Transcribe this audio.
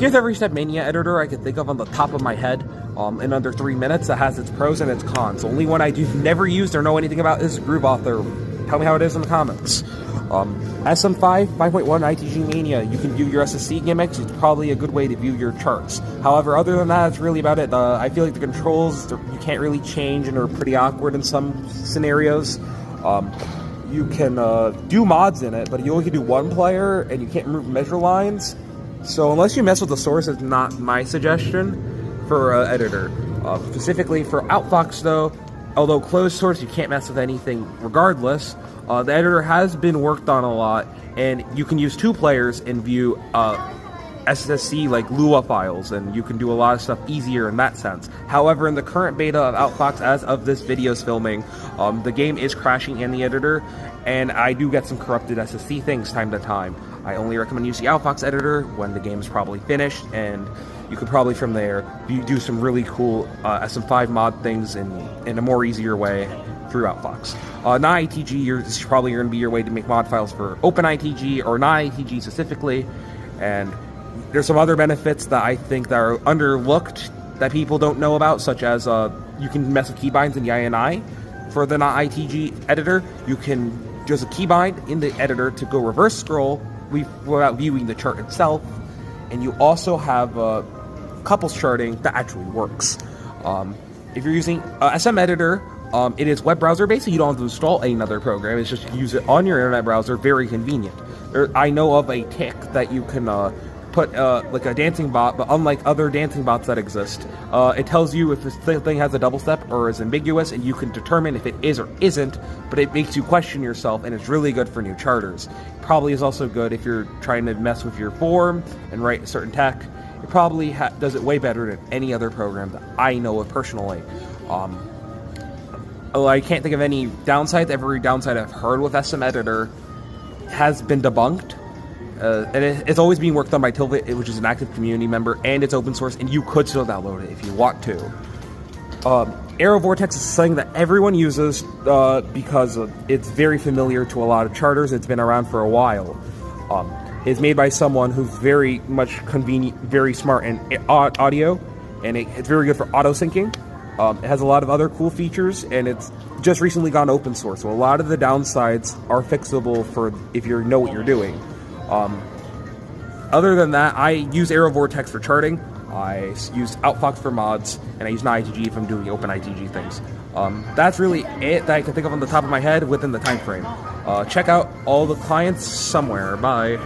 Here's every Stepmania editor I can think of on the top of my head in under 3 minutes that has its pros and its cons. Only one I do never used or know anything about is Groove Author. Tell me how it is in the comments. SM5, 5.1 ITG Mania, you can view your SSC gimmicks. It's probably a good way to view your charts. Moreover, other than that, it's really about it. I feel like the controls, you can't really change and are pretty awkward in some scenarios. You can do mods in it, but you only can do one player, and you can't remove measure lines. So unless you mess with the source, it's not my suggestion for editor. Specifically for Outfox, though, although closed source, you can't mess with anything regardless. The editor has been worked on a lot, and you can use 2 players and view SSC like Lua files, and you can do a lot of stuff easier in that sense. However, in the current beta of Outfox, as of this video's filming, the game is crashing in the editor, and I do get some corrupted SSC things time to time. I only recommend using the Outfox editor when the game is probably finished, and you could probably from there do some really cool SM5 mod things in a more easier way through Outfox. Non-ITG, this is probably going to be your way to make mod files for OpenITG or non-ITG specifically, and there's some other benefits that I think that are underlooked that people don't know about, such as you can mess with keybinds in the INI. For the non-ITG editor, you can just a keybind in the editor to go reverse scroll without viewing the chart itself, and you also have couples charting that actually works. If you're using SM Editor, it is web browser based, so you don't have to install another program. It's just use it on your internet browser. Very convenient. I know of a tick that you can put like a dancing bot, but unlike other dancing bots that exist, it tells you if this thing has a double step or is ambiguous, and you can determine if it is or isn't, but it makes you question yourself, and it's really good for new charters. Probably is also good if you're trying to mess with your form and write certain tech. It probably does it way better than any other program that I know of personally. I can't think of any downsides. Every downside I've heard with SM Editor has been debunked. And it's always being worked on by Tilvit, which is an active community member, and it's open source, and you could still download it if you want to. Arrow Vortex is something that everyone uses because it's very familiar to a lot of charters. It's been around for a while. It's made by someone who's very much convenient, very smart in audio, and it's very good for auto syncing. It has a lot of other cool features, and it's just recently gone open source, so a lot of the downsides are fixable for if you know what you're doing. Other than that, I use Arrow Vortex for charting, I use Outfox for mods, and I use non-ITG if I'm doing open ITG things. That's really it that I can think of on the top of my head within the time frame. Check out all the clients somewhere. Bye.